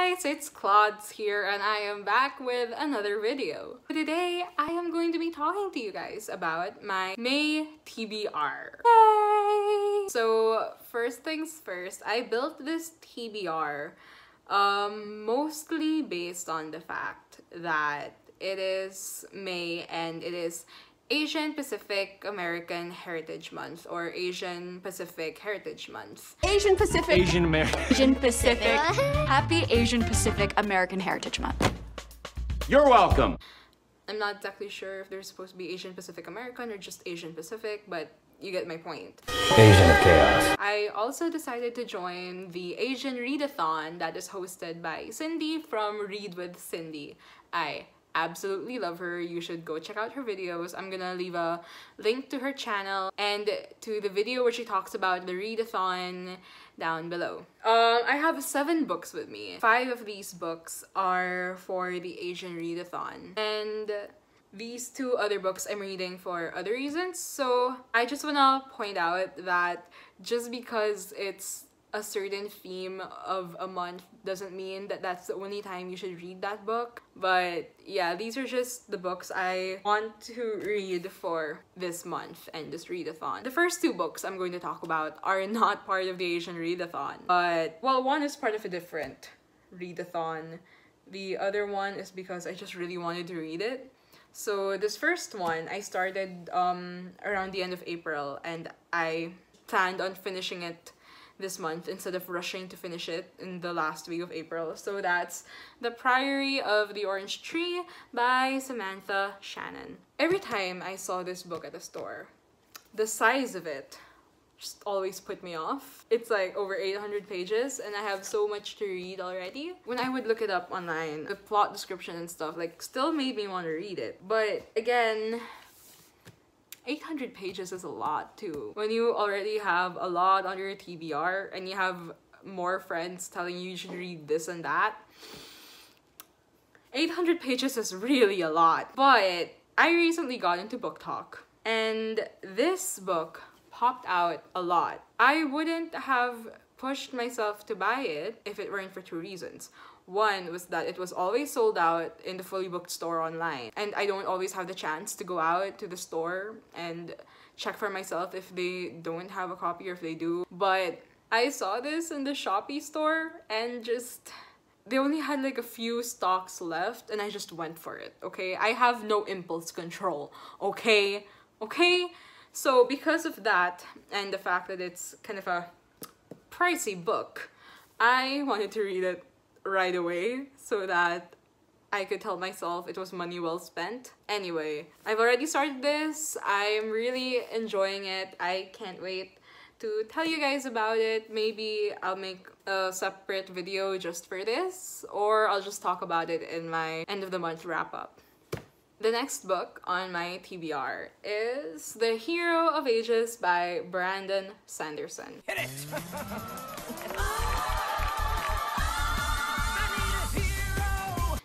guys, it's Klauds here and I am back with another video. Today, I am going to be talking to you guys about my May TBR. Yay! So, first things first, I built this TBR mostly based on the fact that it is May and it is Asian Pacific American Heritage Month or Asian Pacific Heritage Month. Asian Pacific. Asian Pacific. Happy Asian Pacific American Heritage Month. You're welcome. I'm not exactly sure if they're supposed to be Asian Pacific American or just Asian Pacific, but you get my point. Asian of Chaos. I also decided to join the Asian Readathon that is hosted by Cindy from Read with Cindy. I absolutely love her. You should go check out her videos. I'm gonna leave a link to her channel and to the video where she talks about the readathon down below. I have 7 books with me. 5 of these books are for the Asian Readathon, and these 2 other books I'm reading for other reasons. So I just wanna point out that just because it's a certain theme of a month doesn't mean that that's the only time you should read that book. But yeah, these are just the books I want to read for this month and this readathon. The first 2 books I'm going to talk about are not part of the Asian Readathon, but well, one is part of a different readathon. The other one is because I just really wanted to read it. So this first one I started around the end of April and I planned on finishing it this month instead of rushing to finish it in the last week of April. So that's The Priory of the Orange Tree by Samantha Shannon. Every time I saw this book at the store, the size of it just always put me off. It's like over 800 pages and I have so much to read already. When I would look it up online, the plot description and stuff like still made me want to read it. But again, 800 pages is a lot too. When you already have a lot on your TBR and you have more friends telling you should read this and that, 800 pages is really a lot. But I recently got into Book Talk and this book popped out a lot. I wouldn't have pushed myself to buy it if it weren't for 2 reasons. One was that it was always sold out in the fully booked store online, and I don't always have the chance to go out to the store and check for myself if they don't have a copy or if they do. But I saw this in the Shopee store and just they only had like a few stocks left and I just went for it, okay? I have no impulse control, okay? Okay? So because of that and the fact that it's kind of a pricey book, I wanted to read it right away so that I could tell myself it was money well spent. Anyway, I've already started this. I'm really enjoying it. I can't wait to tell you guys about it. Maybe I'll make a separate video just for this, or I'll just talk about it in my end of the month wrap up. The next book on my TBR is The Hero of Ages by Brandon Sanderson. Hit it!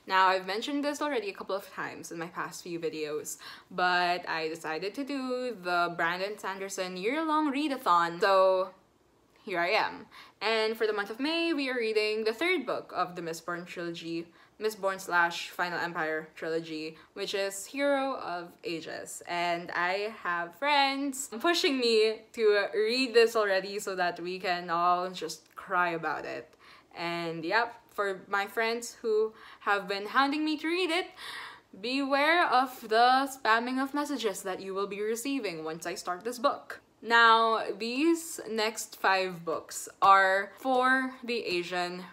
Now, I've mentioned this already a couple of times in my past few videos, but I decided to do the Brandon Sanderson year-long readathon, so here I am. And for the month of May, we are reading the 3rd book of the Mistborn trilogy, Mistborn/Final Empire trilogy, which is Hero of Ages. And I have friends pushing me to read this already so that we can all just cry about it. And yep, for my friends who have been hounding me to read it, beware of the spamming of messages that you will be receiving once I start this book. Now, these next 5 books are for the Asian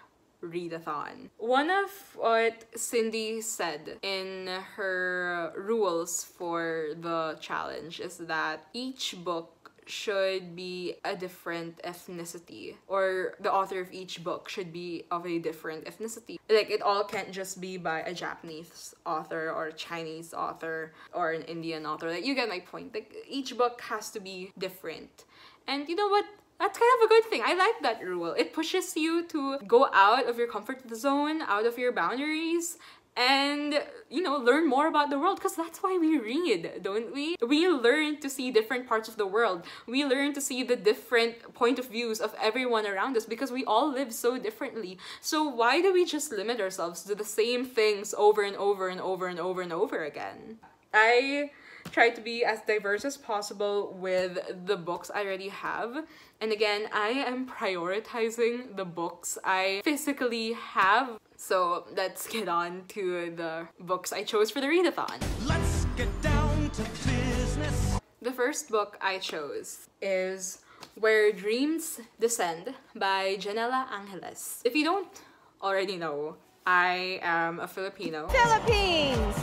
Readathon. One of what Cindy said in her rules for the challenge is that each book should be a different ethnicity, or the author of each book should be of a different ethnicity. Like, it all can't just be by a Japanese author or a Chinese author or an Indian author. Like, you get my point. Like, each book has to be different. And you know what? That's kind of a good thing. I like that rule. It pushes you to go out of your comfort zone, out of your boundaries, and, you know, learn more about the world, because that's why we read, don't we? We learn to see different parts of the world. We learn to see the different point of views of everyone around us, because we all live so differently. So why do we just limit ourselves to the same things over and over and over and over and over again? I try to be as diverse as possible with the books I already have. And again, I am prioritizing the books I physically have. So let's get on to the books I chose for the readathon. Let's get down to business. The first book I chose is Where Dreams Descend by Janela Angeles. If you don't already know, I am a Filipino. Philippines!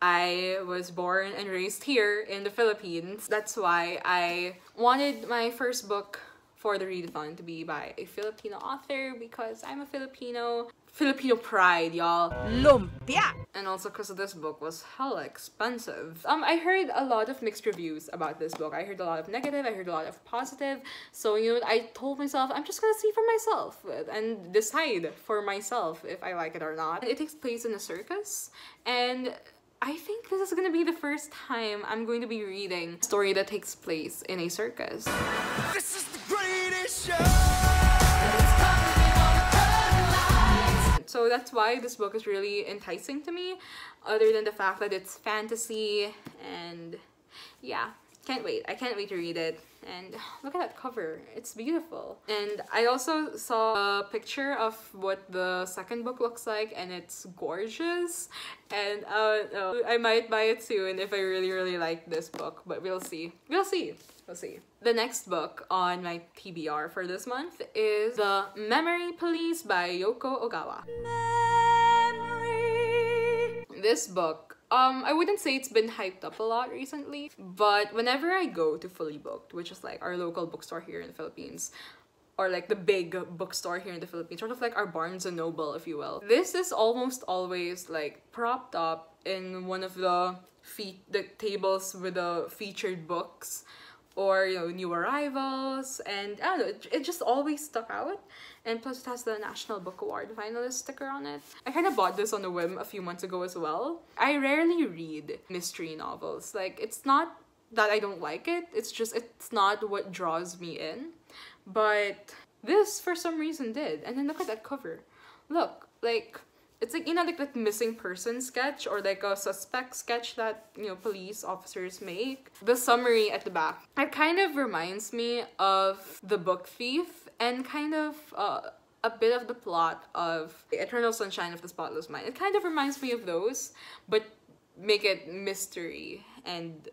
I was born and raised here in the Philippines. That's why I wanted my first book for the readathon to be by a Filipino author, because I'm a Filipino. Filipino pride, y'all. Lumpia! And also because this book was hella expensive. I heard a lot of mixed reviews about this book. I heard a lot of negative, I heard a lot of positive. So, you know, I told myself, I'm just gonna see for myself and decide for myself if I like it or not. It takes place in a circus, and I think this is gonna be the first time I'm going to be reading a story that takes place in a circus. This is the greatest show. So that's why this book is really enticing to me, other than the fact that it's fantasy, and yeah, can't wait. I can't wait to read it. And look at that cover, it's beautiful. And I also saw a picture of what the second book looks like, and it's gorgeous. And I might buy it soon if I really like this book, but we'll see. We'll see. The next book on my TBR for this month is The Memory Police by Yoko Ogawa. Memory. This book, I wouldn't say it's been hyped up a lot recently, but whenever I go to Fully Booked, which is like our local bookstore here in the Philippines, or like the big bookstore here in the Philippines, sort of like our Barnes and Noble, if you will, this is almost always like propped up in one of the tables with the featured books, or, you know, new arrivals, and I don't know, it just always stuck out. And plus it has the National Book Award finalist sticker on it. I kind of bought this on a whim a few months ago as well. I rarely read mystery novels. Like, it's not that I don't like it, it's just it's not what draws me in. But this for some reason did. And then look at that cover. Look, like, it's like, you know, like that missing person sketch, or like a suspect sketch that, you know, police officers make. The summary at the back, it kind of reminds me of The Book Thief, and kind of a bit of the plot of Eternal Sunshine of the Spotless Mind. It kind of reminds me of those, but make it mystery and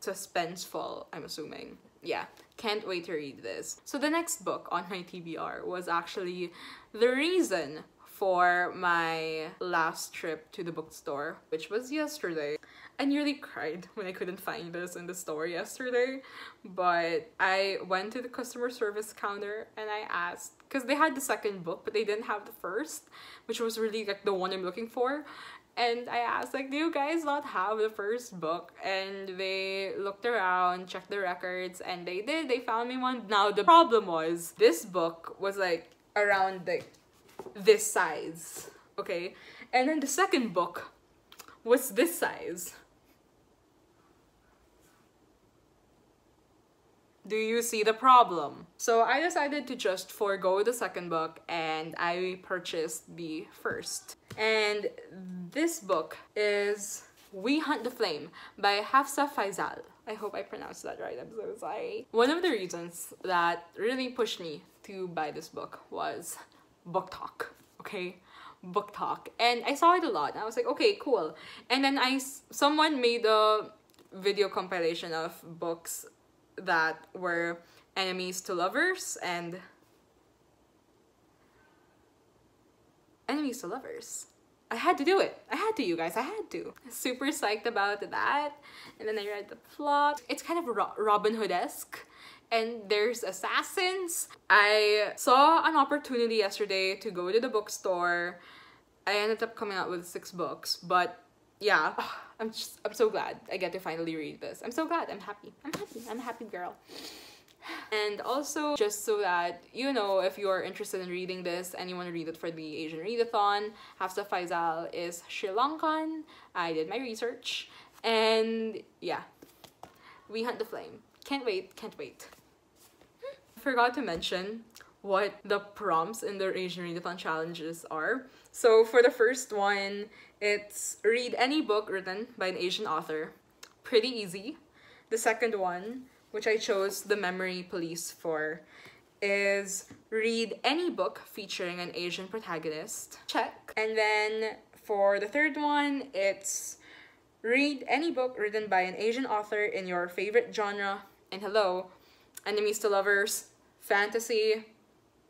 suspenseful, I'm assuming. Yeah, can't wait to read this. So the next book on my TBR was actually the reason for my last trip to the bookstore, which was yesterday. I nearly cried when I couldn't find this in the store yesterday, but I went to the customer service counter and I asked, because they had the second book but they didn't have the first, which was really like the one I'm looking for. And I asked, like, do you guys not have the first book? And they looked around, checked the records, and they did. They found me one. Now the problem was, this book was like around like this size, okay? And then the second book was this size. Do you see the problem? So I decided to just forego the second book and I purchased the first. And this book is We Hunt the Flame by Hafsa Faizal. I hope I pronounced that right, I'm so sorry. One of the reasons that really pushed me to buy this book was book talk, okay? Book talk. And I saw it a lot and I was like, okay, cool. And then someone made a video compilation of books that were enemies to lovers and enemies to lovers. I had to do it. I had to, you guys. I had to. Super psyched about that. And then I read the plot. It's kind of Robin Hood-esque. And there's assassins. I saw an opportunity yesterday to go to the bookstore. I ended up coming out with 6 books, but yeah, I'm so glad I get to finally read this. I'm so glad. I'm happy. I'm a happy girl. And also, just so that you know, if you're interested in reading this and you want to read it for the Asian Readathon, Hafsa Faisal is Sri Lankan. I did my research. And yeah, we hunt the flame. Can't wait, can't wait. Forgot to mention what the prompts in the Asian Readathon challenges are. So for the first one, it's read any book written by an Asian author. Pretty easy. The second one, which I chose The Memory Police for, is read any book featuring an Asian protagonist. Check. And then for the third one, it's read any book written by an Asian author in your favorite genre. And hello, enemies to lovers, fantasy,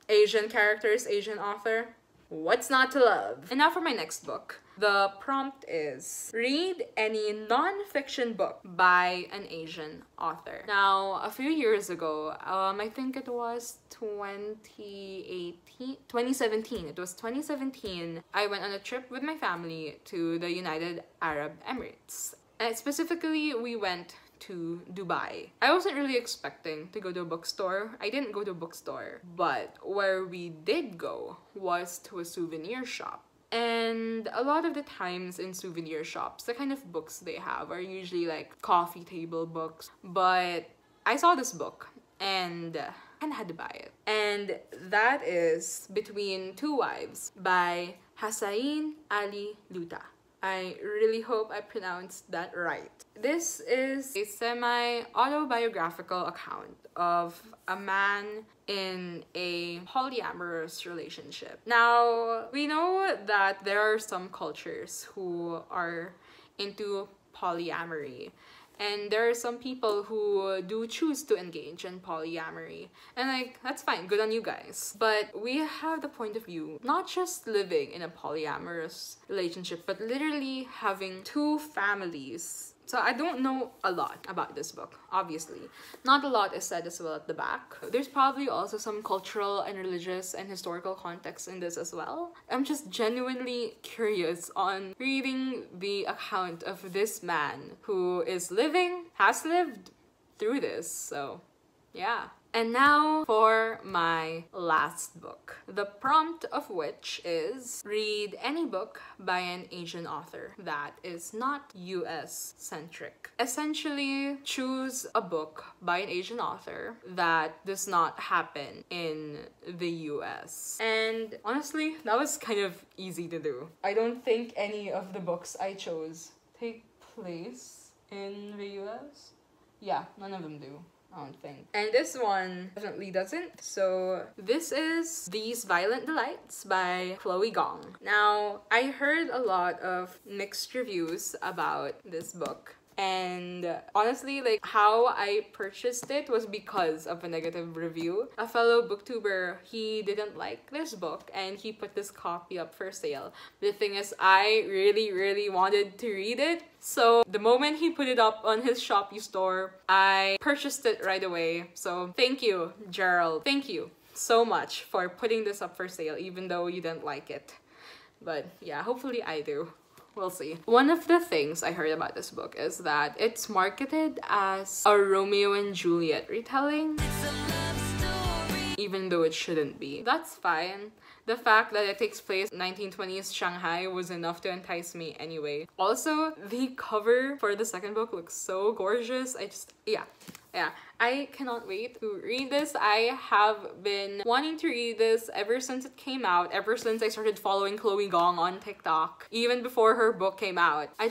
Asian characters, Asian author. What's not to love? And now for my next book. The prompt is read any non-fiction book by an Asian author. Now, a few years ago, I think it was 2017. It was 2017. I went on a trip with my family to the United Arab Emirates. And specifically, we went to Dubai. I wasn't really expecting to go to a bookstore. I didn't go to a bookstore, but where we did go was to a souvenir shop. And a lot of the times in souvenir shops, the kind of books they have are usually like coffee table books. But I saw this book and I had to buy it. And that is Between Two Wives by Hussain Ali Luta. I really hope I pronounced that right. This is a semi-autobiographical account of a man in a polyamorous relationship. Now, we know that there are some cultures who are into polyamory. And there are some people who do choose to engage in polyamory. And like, that's fine, good on you guys. But we have the point of view, not just living in a polyamorous relationship, but literally having two families. So I don't know a lot about this book, obviously. Not a lot is said as well at the back. There's probably also some cultural and religious and historical context in this as well. I'm just genuinely curious on reading the account of this man who has lived through this, so yeah. And now for my last book, the prompt of which is read any book by an Asian author that is not US centric. Essentially, choose a book by an Asian author that does not happen in the US. And honestly, that was kind of easy to do. I don't think any of the books I chose take place in the US. Yeah, none of them do. I don't think. And this one definitely doesn't. So this is These Violent Delights by Chloe Gong. Now, I heard a lot of mixed reviews about this book. And honestly, like, how I purchased it was because of a negative review. A fellow booktuber, he didn't like this book and he put this copy up for sale. The thing is, I really wanted to read it. So the moment he put it up on his Shopee store, I purchased it right away. So thank you, Gerald. Thank you so much for putting this up for sale, even though you didn't like it. But yeah, hopefully I do. We'll see. One of the things I heard about this book is that it's marketed as a Romeo and Juliet retelling. Even though it shouldn't be. That's fine. The fact that it takes place in 1920s Shanghai was enough to entice me anyway. Also, the cover for the second book looks so gorgeous. Yeah, I cannot wait to read this. I have been wanting to read this ever since it came out, ever since I started following Chloe Gong on TikTok, even before her book came out. I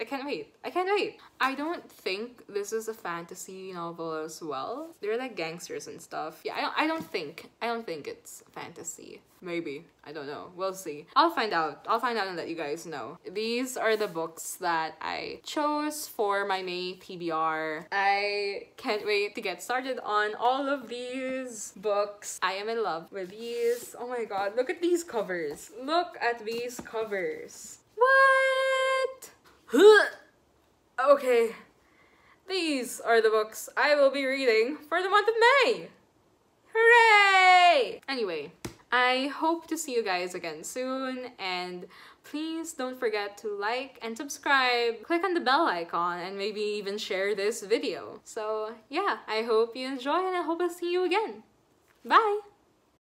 can't wait. I can't wait. I don't think this is a fantasy novel as well. They're like gangsters and stuff. Yeah, I don't think it's fantasy. Maybe. I don't know. We'll see. I'll find out. I'll find out and let you guys know. These are the books that I chose for my May TBR. I can't wait to get started on all of these books. I am in love with these. Oh my god, look at these covers. Look at these covers. What? Okay, these are the books I will be reading for the month of May. Hooray! Anyway, I hope to see you guys again soon, and please don't forget to like and subscribe, click on the bell icon, and maybe even share this video. So yeah, I hope you enjoy and I hope I'll see you again. Bye!